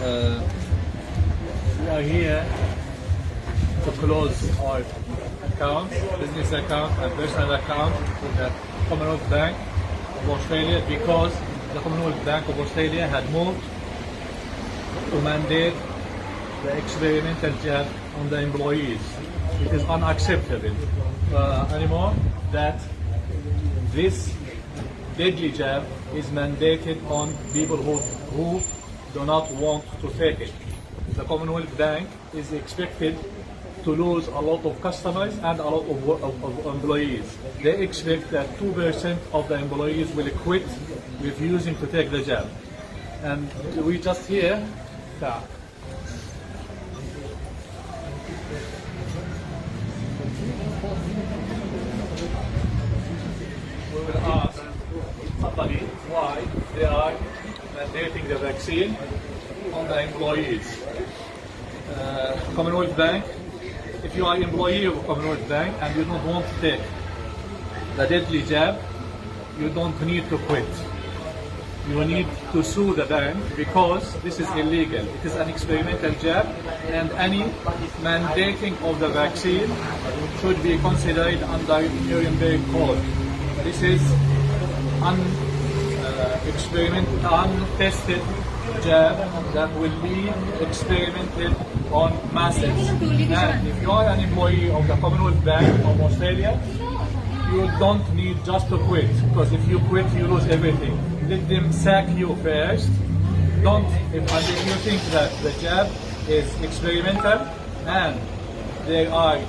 Uh, we are here to close our account, business account and personal account with the Commonwealth Bank of Australia because the Commonwealth Bank of Australia had moved to mandate the experimental jab on the employees. It is unacceptable anymore that this deadly jab is mandated on people who do not want to take it. The Commonwealth Bank is expected to lose a lot of customers and a lot of employees. They expect that 2% of the employees will quit refusing to take the jab. And we just hear that. We will ask somebody why they are mandating the vaccine on the employees. Commonwealth Bank, if you are an employee of Commonwealth Bank and you don't want to take the deadly jab, you don't need to quit. You need to sue the bank because this is illegal. It is an experimental jab and any mandating of the vaccine should be considered under Nuremberg Code. This is untested jab that will be experimented on masses. And if you are an employee of the Commonwealth Bank of Australia, you don't need just to quit, because if you quit, you lose everything. Let them sack you first. If you think that the jab is experimental and there are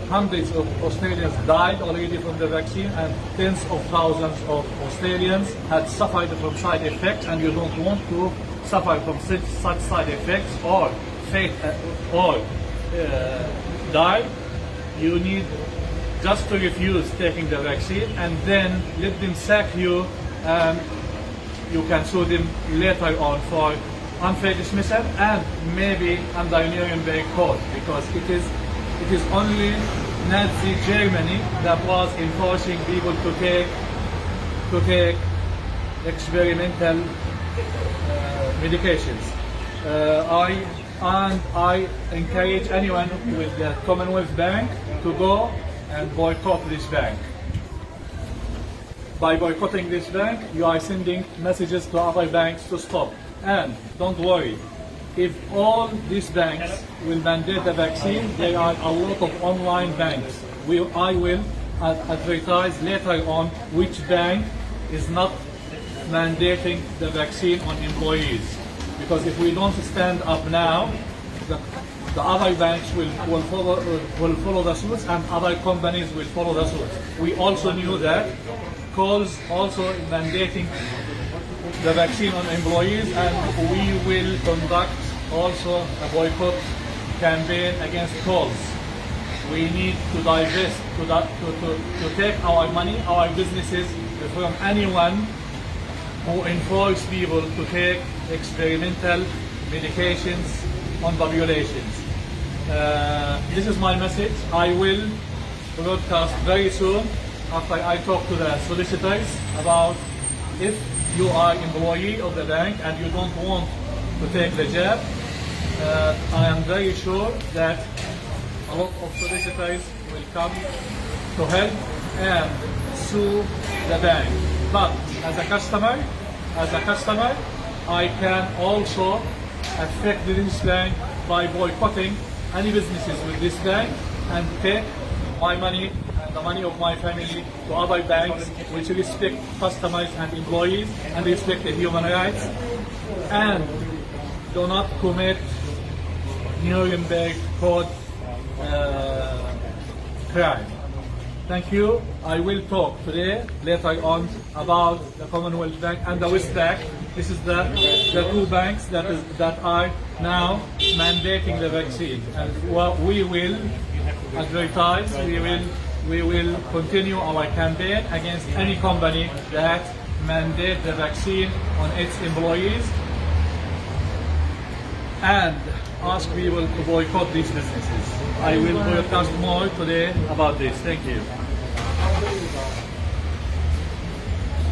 hundreds of Australians died already from the vaccine and tens of thousands of Australians had suffered from side effects, and you don't want to suffer from such side effects or die, you need just to refuse taking the vaccine and then let them sack you, and you can sue them later on for unfair dismissal and maybe under Nuremberg Code, because it is only Nazi Germany that was enforcing people to take experimental medications. I encourage anyone with the Commonwealth Bank to go and boycott this bank. By boycotting this bank, you are sending messages to other banks to stop. And don't worry, if all these banks will mandate the vaccine, there are a lot of online banks. I will advertise later on which bank is not mandating the vaccine on employees. Because if we don't stand up now, the other banks will follow the suit and other companies will follow the suit. We also knew that Coles also mandating the vaccine on employees, and we will conduct also a boycott campaign against Coles. We need to divest, to take our money, our businesses from anyone who enforce people to take experimental medications on populations. This is my message. I will broadcast very soon after I talk to the solicitors about if you are employee of the bank and you don't want to take the jab. I am very sure that a lot of solicitors will come to help and sue the bank. But as a customer, I can also affect this bank by boycotting any businesses with this bank and take my money and the money of my family to other banks which respect customers and employees and respect the human rights and do not commit Nuremberg Code crime. Thank you. I will talk today, later on, about the Commonwealth Bank and the West Bank. This is the two banks that are now mandating the vaccine. And we will advertise, we will continue our campaign against any company that mandate the vaccine on its employees and ask people to boycott these businesses. I will broadcast more today about this. Thank you.